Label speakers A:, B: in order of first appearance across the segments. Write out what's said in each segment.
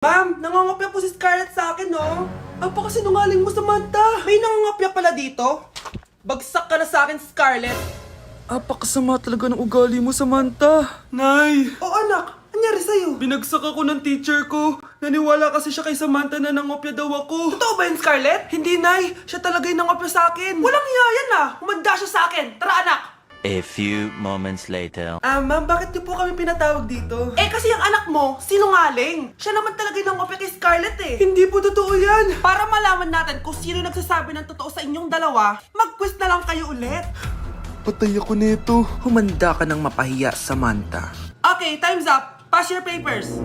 A: Ma'am, nangangopya po si Scarlett sa akin, no? Apakasinungaling mo, Samantha. May nangangopya pala dito. Bagsak ka na sa akin, Scarlett.
B: Apakasama talaga ng ugali mo, Samantha. Nay!
A: O anak, anyari sa'yo?
B: Binagsak ako ng teacher ko. Naniwala kasi siya kay Samantha na nangopya daw ako.
A: Totoo ba yun, Scarlett?
B: Hindi, Nay. Siya talaga yung nangopya sa akin.
A: Walang iya yan, ah. Humanda siya sa akin. Tara, anak.
C: A few moments later.
B: Ma'am, bakit niyo po kami pinatawag dito?
A: Eh, kasi yung anak mo, sinungaling. Siya naman talaga yung nangopya kay Scarlett, eh.
B: Hindi po totoo yan.
A: Para malaman natin kung sino nagsasabi ng totoo sa inyong dalawa, mag-quiz na lang kayo ulit.
B: Patay ako nito.
D: Humanda ka ng mapahiya, Samantha.
A: Okay, time's up. Pass your papers.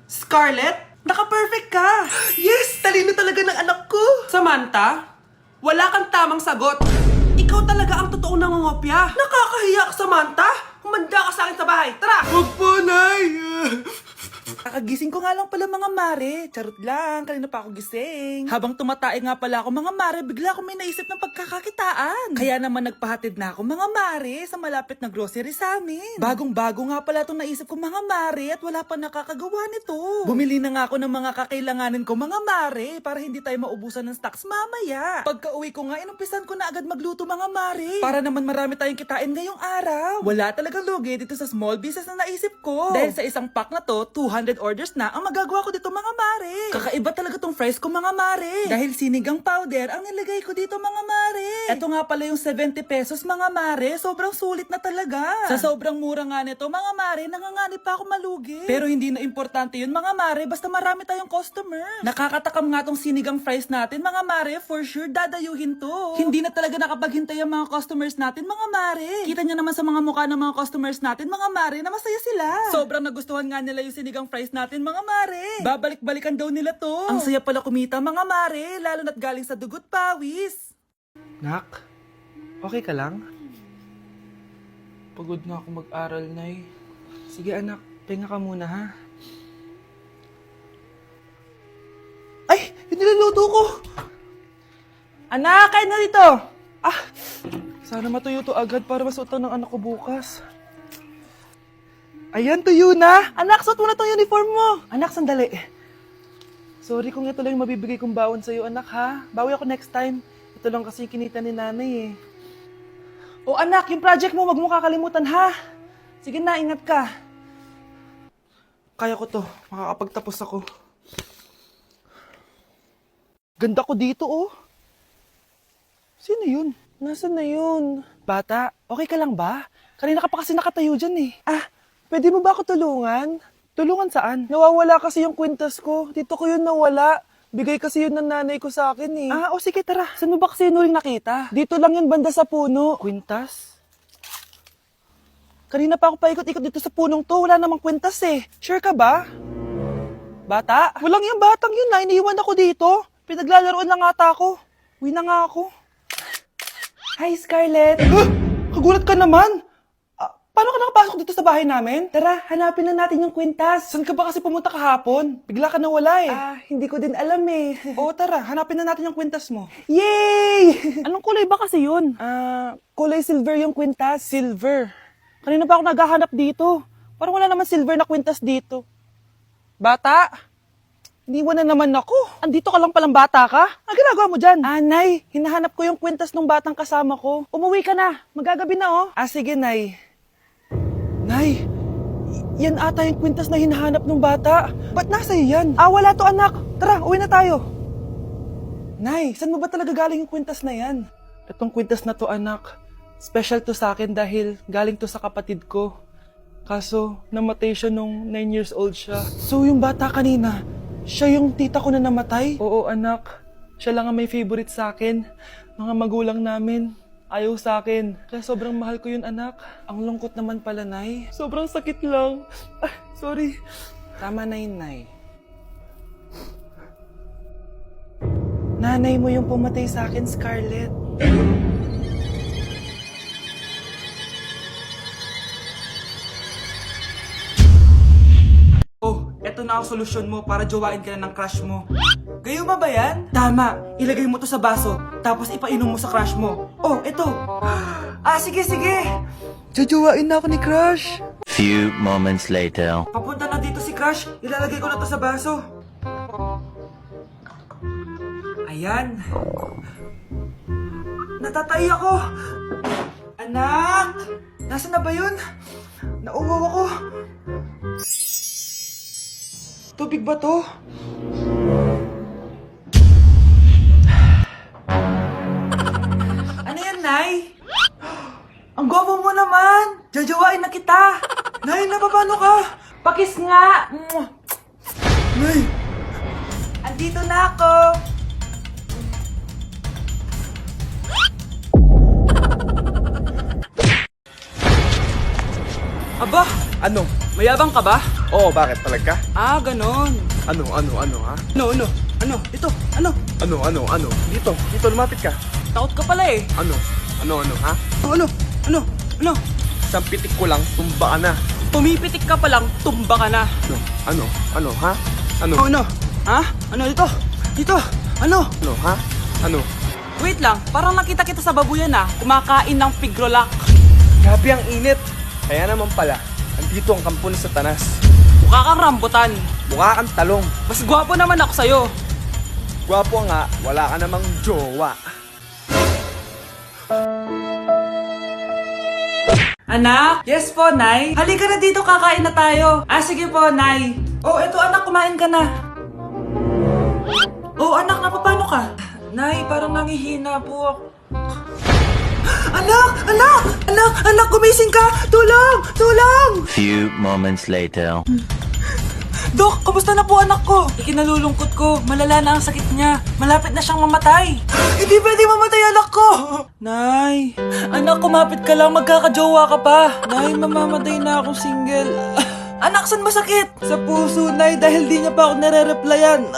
A: Scarlett, naka-perfect ka.
B: Yes! Talino talaga ng anak ko.
A: Samantha, wala kang tamang sagot. Ikaw talaga ang totoong nangungopya. Nakakahiya ka, Samantha. Humanda ka sa akin sa bahay. Tara!
B: Huwag po, Nay.
D: Kakagising ko nga lang pala mga mare. Charot lang, kanina pa ako gising. Habang tumatae nga pala ako mga mare, bigla ako may naisip ng pagkakakitaan. Kaya naman nagpahatid na ako mga mare sa malapit na grocery sa amin. Bagong-bago nga pala itong naisip ko mga mare at wala pa nakakagawa nito. Bumili na nga ako ng mga kakailanganin ko mga mare para hindi tayo maubusan ng stocks mamaya. Pagka uwi ko nga, inumpisan ko na agad magluto mga mare. Para naman marami tayong kitain ngayong araw. Wala talagang lugi dito sa small business na naisip ko. Dahil sa isang pack na to, 200 orders na ang magagawa ko dito mga mare. Kakaiba talaga tong fries ko mga mare. Dahil sinigang powder ang nilagay ko dito mga mare. Ito nga pala yung 70 pesos mga mare. Sobrang sulit na talaga. Sa sobrang mura nga nito mga mare, nanganganib pa ako malugi. Pero hindi na importante yun mga mare, basta marami tayong customer. Nakakatakam nga tong sinigang fries natin mga mare, for sure dadayuhin to. Hindi na talaga nakapaghintay ang mga customers natin mga mare. Kita niyo naman sa mga mukha ng mga customers natin mga mare na masaya sila. Sobrang nagustuhan nga nila yung sinigang fries natin mga mare. Babalik-balikan daw nila to. Ang saya pala kumita mga mare, lalo na't galing sa dugot pawis.
B: Nak, okay ka lang? Pagod na ako mag-aral, Nay. Sige anak, pahinga ka muna ha. Ay! Yung niluluto ko!
D: Anak, kain na dito.
B: Sana matuyo to agad para masuot ng anak ko bukas. Ayan, tuyo na!
D: Anak, suot mo na tong uniform mo.
B: Anak, sandali. Sorry kung ito lang yung mabibigay kong baon sa'yo, anak ha. Bawi ako next time. Ito lang kasi yung kinita ni nanay eh.
D: O anak, yung project mo, wag mo kakalimutan ha. Sige na, ingat ka.
B: Kaya ko to. Makakapagtapos ako. Ganda ko dito oh. Sino yun?
D: Nasaan na yun?
B: Bata, okay ka lang ba? Kanina ka pa kasi nakatayo dyan eh. Pwede mo ba ako tulungan? Tulungan saan? Nawawala kasi yung kwintas ko. Dito ko yun nawala. Bigay kasi yun ng nanay ko sa akin eh. O sige tara. Saan mo ba kasi yun uling nakita? Dito lang yun banda sa puno. Kwintas? Kanina pa ako paikot-ikot dito sa punong to. Wala namang kwintas eh. Sure ka ba? Bata? Walang yung batang yun na. Iniwan ako dito. Pinaglalaroan lang ata ako. Uwi na nga ako.
D: Hi, Scarlett.
B: Kagulat ka naman. Paano ka nakapasok dito sa bahay namin?
D: Tara, hanapin na natin yung kwintas.
B: Saan ka ba kasi pumunta kahapon? Bigla ka nawala eh.
D: Hindi ko din alam eh.
B: Oo, tara. Hanapin na natin yung kwintas mo.
D: Yay!
B: Anong kulay ba kasi yun?
D: Kulay silver yung kwintas.
B: Silver. Kanina pa ako naghahanap dito. Parang wala naman silver na kwintas dito. Bata? Iniwan na naman ako. Andito ka lang palang bata ka? Ang ginagawa mo dyan?
D: Nay, hinahanap ko yung kwintas ng batang kasama ko. Umuwi ka na. Magagabi na oh.
B: Sige, Nay. Nay, yan ata yung kwintas na hinahanap ng bata. Ba't nasa iyo yan?
D: Wala to anak. Tara, uwi na tayo.
B: Nay, saan mo ba talaga galing yung kwintas na yan? Itong kwintas na to, anak. Special to sa akin dahil galing to sa kapatid ko. Kaso, namatay siya nung 9 years old siya. So, yung bata kanina, siya yung tita ko na namatay? Oo, anak. Siya lang ang may favorite sa akin. Mga magulang namin. Ayaw sa akin. Kaya sobrang mahal ko yun, anak. Ang lungkot naman pala, Nay. Sobrang sakit lang. Sorry.
D: Tama na yun, Nay. Nanay mo yung pumatay sa akin, Scarlett.
B: Eto na ang solusyon mo para jowain ka na ng crush mo. Gayo ba yan? Tama. Ilagay mo to sa baso, tapos ipainom mo sa crush mo. Oh, eto. Sige. Jojowain na ako ni crush.
C: Few moments later.
B: Papunta na dito si Crush. Ilalagay ko na to sa baso. Ayan. Natatay ako. Anak! Nasaan na ba yun? Nauwaw ako. Tubig ba to? Ano yan, Nay? Ang gwapo mo naman! Jajawain na kita! Nay, napapano ka? Pakis nga! Nay! Andito na ako! Aba!
A: Ano?
B: Mayabang ka ba?
A: Oo, bakit talaga?
B: Ah, ganon.
A: Ano, ha?
B: Ano? Ito, ano?
A: Ano? Dito, lumapit ka.
B: Takot ka pala eh.
A: Ano, ha?
B: Ano?
A: Isang pitik ko lang, tumba ka na.
B: Pumipitik ka pa lang, tumba ka na.
A: Ano, ha? Ano?
B: Ano? Ha? Ano ito? Dito? Ano?
A: Ano, ha? Ano?
B: Wait lang, parang nakita kita sa babuyan ah. Kumakain ng pigrolak.
A: Grabe ang init. Kaya naman pala, andito ang kampo ni Satanas.
B: Mukha kang rambutan.
A: Mukha kang talong.
B: Mas gwapo naman ako sa'yo.
A: Gwapo nga, wala ka namang jowa.
B: Anak? Yes po, Nay. Halika na dito, kakain na tayo. Ah, sige po, Nay. Oh, eto anak, kumain ka na. Oh, anak, napapano ka? Nay, parang nangihina po ako. Anak, gumising ka! Tulong!
C: Few moments later.
B: Dok, kamusta na po anak ko? Ikinalulungkot ko, malala na ang sakit niya. Malapit na siyang mamatay. Hindi pwede mamatay anak ko! Nay, anak, kumapit ka lang, magkakajowa ka pa. Nay, mamamatay na akong single. Anak, saan masakit? Sa puso, Nay, dahil di niya pa ako nare-replyan.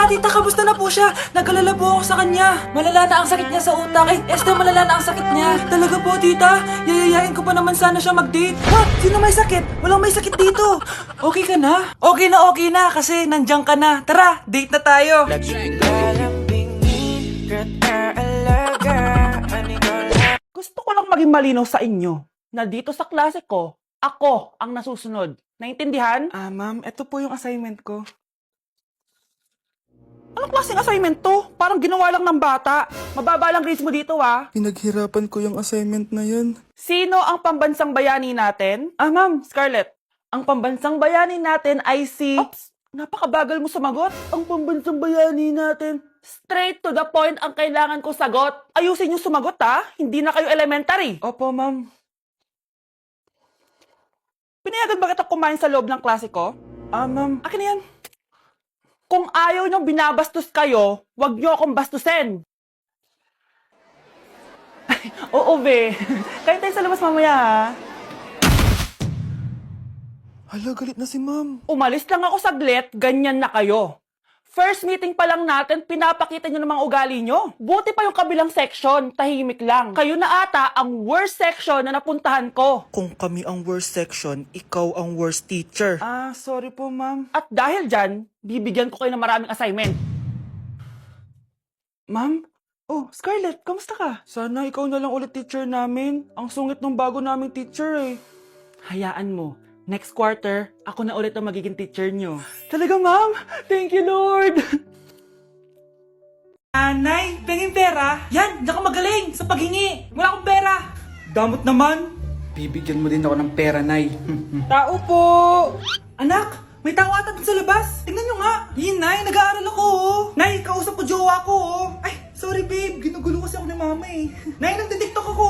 B: Tita, kamusta na po siya? Nag-alala po ako sa kanya. Malala na ang sakit niya sa utak. Ay, Esther, malala na ang sakit niya. Talaga po, tita? Yayayain ko pa naman sana siya mag-date. Ha? Sino may sakit? Walang may sakit dito. Okay ka na? Okay na, kasi nandiyan ka na. Tara, date na tayo. Gusto ko lang maging malinaw sa inyo na dito sa klase ko, ako ang nasusunod. Naintindihan?
E: Ah, ma'am, ito po yung assignment ko.
B: Anong klaseng assignment to? Parang ginawa lang ng bata. Mababa lang grades mo dito, ah.
E: Pinaghirapan ko yung assignment na yun.
B: Sino ang pambansang bayani natin? Ah, ma'am, Scarlett. Ang pambansang bayani natin ay si... Oops, napakabagal mo sumagot. Ang pambansang bayani natin... Straight to the point ang kailangan ko sagot. Ayusin yung sumagot, ha? Hindi na kayo elementary.
E: Opo, ma'am.
B: Pinayagan ba kita kumain sa loob ng klase ko?
E: Ah, ma'am.
B: Akin na yan. Kung ayaw niyong binabastos kayo, wag niyo akong bastusin. Ay, oo, be. Kain tayo sa labas mamaya, ha?
E: Hala, galit na si ma'am.
B: Umalis lang ako saglit, ganyan na kayo. First meeting pa lang natin, pinapakita niyo ng mga ugali niyo. Buti pa yung kabilang section, tahimik lang. Kayo na ata ang worst section na napuntahan ko.
D: Kung kami ang worst section, ikaw ang worst teacher.
E: Ah, sorry po, ma'am.
B: At dahil dyan, bibigyan ko kayo ng maraming assignment.
E: Ma'am? Oh, Scarlett, kamusta ka? Sana ikaw na lang ulit teacher namin. Ang sungit ng bago naming teacher eh.
B: Hayaan mo. Next quarter, ako na ulit ang magiging teacher nyo.
E: Talaga, ma'am? Thank you, Lord!
B: Nay, penging pera? Yan, diyan ka magaling sa paghingi. Wala akong pera.
D: Damot naman. Bibigyan mo din ako ng pera, Nay.
B: Tao po! Anak, may tao ata dun sa labas. Tingnan nyo nga. Yun, Nay, nag-aaral ako. Nay, kausap ko jowa ko. Ay, sorry babe. Ginugulo kasi ako ni mama eh. Nay, nagtitiktok ako.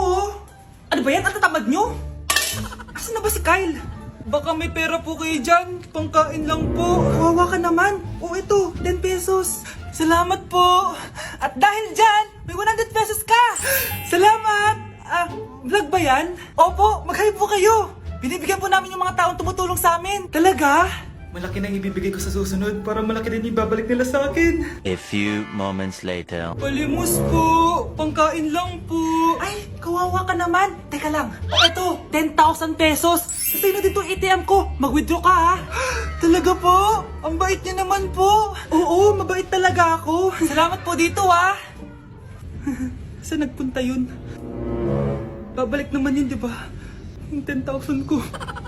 B: Ano ba yan? Ang tatamad nyo? Asan na ba si Kyle? Baka may pera po kayo dyan. Pangkain lang po. Kawawa ka naman. O ito, 10 pesos. Salamat po. At dahil dyan, may 100 pesos ka. Salamat. Vlog ba yan? Opo, mag-hi po kayo. Binibigyan po namin yung mga taong tumutulong sa amin. Talaga?
D: Malaki na ibibigay ko sa susunod para malaki din ibabalik nila sa akin.
C: A few moments later.
B: Palimos po. Pangkain lang po. Ay, kawawa ka naman. Teka lang. O eto, 10,000 pesos. Sa'yo na dito ATM ko. Mag-withdraw ka ha. Talaga po? Ang bait niya naman po. Oo, mabait talaga ako. Salamat po dito ha. Saan nagpunta yun? Babalik naman yun, di ba?
E: Yung 10,000 ko.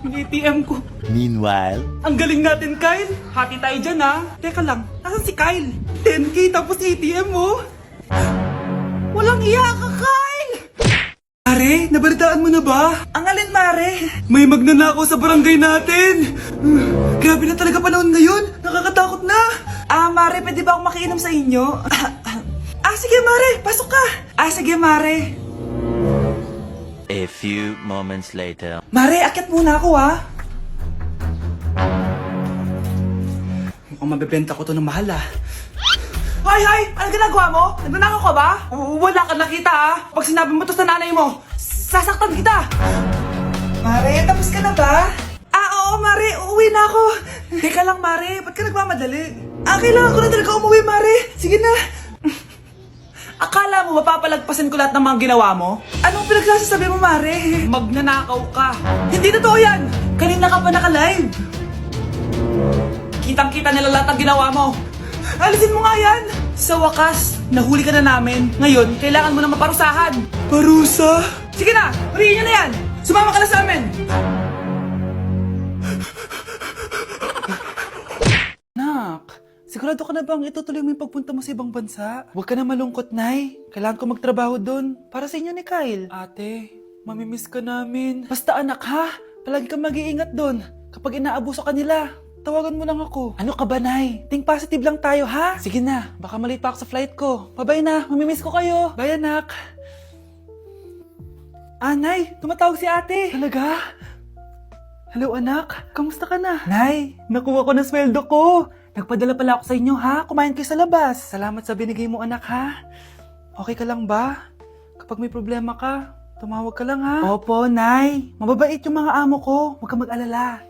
E: Yung ATM ko.
C: Meanwhile,
E: Ang galing natin, Kyle. Hati tayo dyan, ha? Teka lang, nasan si Kyle? 10K tapos ATM mo? Walang iya ka, Kyle! Mare, nabalitaan mo na ba?
D: Ang alin, Mare?
E: May magnanakaw sa barangay natin! Grabe na talaga panahon ngayon! Nakakatakot na!
D: Mare, pwede ba akong makiinom sa inyo? Sige, Mare. Pasok ka. Sige, Mare.
C: a few moments later.
D: Mare, akyat muna ako, ha?
E: Mukhang mabebenta ko to ng mahal, ah.
D: Hay! Ano ginagawa mo? Nagnanakaw ka ba?
E: Wala ka nakita, ah! Pag sinabi mo to sa nanay mo, sasaktan kita!
D: Mare, tapos ka na ba? Oo, Mare. Uuwi na ako. Teka lang, Mare. Ba't ka nagmamadali? Kailangan ko na talaga umuwi, Mare. Sige na.
E: Akala mo mapapalagpasan ko lahat ng mga ginawa mo?
D: Anong pinagsasabi mo, Mare?
E: Magnanakaw ka!
D: Hindi totoo yan. Kanina ka pa naka-live.
E: Kitang-kita nila lahat ng ginawa mo!
D: Alisin mo nga yan.
E: Sa wakas, nahuli ka na namin. Ngayon, kailangan mo na maparusahan.
D: Parusa?
E: Sige na, huliin niyo na yan! Sumama ka na sa amin!
B: Nak, sigurado ka na bang itutuloy mo yung pagpunta mo sa ibang bansa? Huwag ka na malungkot, Nay. Kailangan ko magtrabaho doon. Para sa inyo ni Kyle. Ate, mamimiss ka namin. Basta anak ha, palagi kang mag-iingat doon. Kapag inaabuso ka nila, tawagan mo lang ako. Ano ka ba, Nay? Think positive lang tayo, ha? Sige na, baka malate pa ako sa flight ko. Bye-bye na, mamimiss ko kayo. Bye, anak. Nay, tumatawag si ate. Talaga? Hello, anak. Kamusta ka na? Nay, nakuha ko na sweldo ko. Nagpadala pala ako sa inyo, ha? Kumain kayo sa labas. Salamat sa binigay mo, anak, ha? Okay ka lang ba? Kapag may problema ka, tumawag ka lang, ha? Opo, Nay. Mababait yung mga amo ko. Huwag ka mag-alala.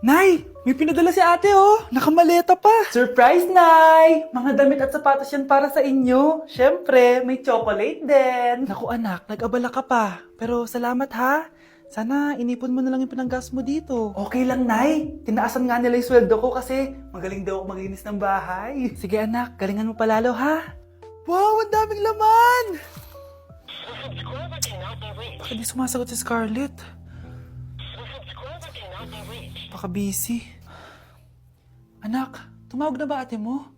B: Nay, may pinadala si ate, oh. Nakamaleta pa. Surprise, Nay! Mga damit at sapatos yan para sa inyo. Siyempre, may chocolate din. Naku, anak, nag-abala ka pa. Pero salamat, ha? Sana inipon mo na lang yung pinanggas mo dito. Okay lang, Nay. Tinaasan nga nila yung sweldo ko kasi magaling daw ako maglinis ng bahay. Sige, anak. Galingan mo palalo, ha? Wow, ang daming laman! Bakit di sumasagot si Scarlett? Baka busy. Anak, tumawag na ba ate mo?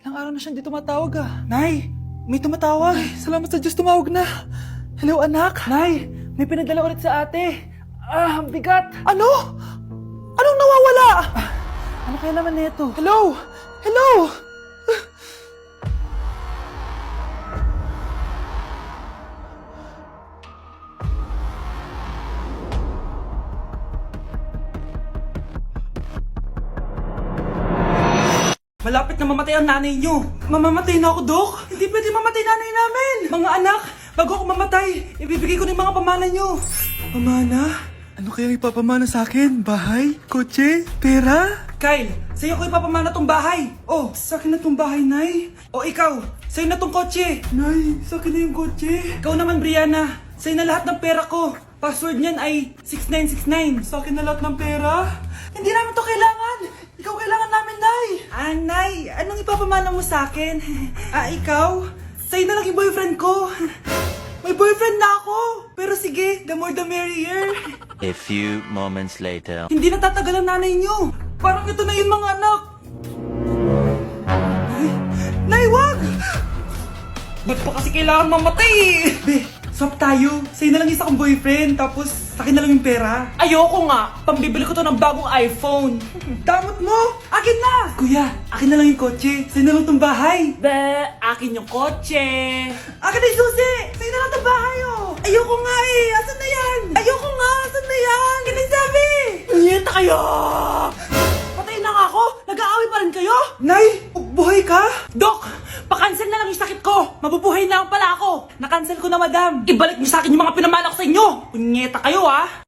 B: Ilang araw na siyang di tumatawag, ah. Nay, may tumatawag. Ay, salamat sa Diyos, tumawag na. Hello, anak. Nay, may pinadala ulit sa ate. Ang bigat. Ano? Anong nawawala? Ano kaya naman nito? Hello? Hello?
E: Malapit na mamatay ang nanay niyo. Mamamatay na ako, Dok. Hindi pwede mamatay nanay namin. Mga anak, bago ako mamatay, ibibigay ko na yung mga pamana niyo. Pamana?
B: Ano kayang ipapamana sa akin? Bahay? Kotse? Pera?
E: Kyle, sa'yo ko ipapamana tong bahay. Oh, sa akin na tong bahay, Nay. O ikaw, sa'yo na tong kotse.
B: Nay, sa akin na yung kotse.
E: Ikaw naman, Brianna, sa'yo na lahat ng pera ko. Password niyan ay 6969.
B: Sa akin na lahat ng pera?
E: Hindi namin to kailangan. Ikaw kailangan namin, Nay. Nay, anong ipapamana mo sa akin? Ikaw? Sa'yo na lang yung boyfriend ko. May boyfriend na ako. Pero sige, the more the merrier.
C: A few moments later.
E: Hindi na tatagal ang nanay niyo. Parang ito na yun, mga anak. Nay, wag! Ba't pa kasi kailangan mamatay eh? Be, swap tayo. Sa'yo na lang isa kong boyfriend, tapos sa akin na lang yung pera. Ayoko nga. Pambibili ko to ng bagong iPhone. Damot mo! Akin na! Kuya, akin na lang yung kotse. Sa'yo na lang tong bahay. Be, akin yung kotse. Akin na yung susi! Sa'yo na lang tong bahay, oh! Ayoko nga eh! Asan na yan? Ayoko nga! Asan na yan? Ganun sabi! Niyeta kayo! Patay na nga ako! Nag-aaway pa rin kayo? Nay! Buhay ka? Dok! Pakancel na lang yung sakit ko! Mabubuhay na lang pala ako! Nakancel ko na, madam! Ibalik niyo sa akin yung mga pinamana ko sa inyo! Punyeta kayo, ah!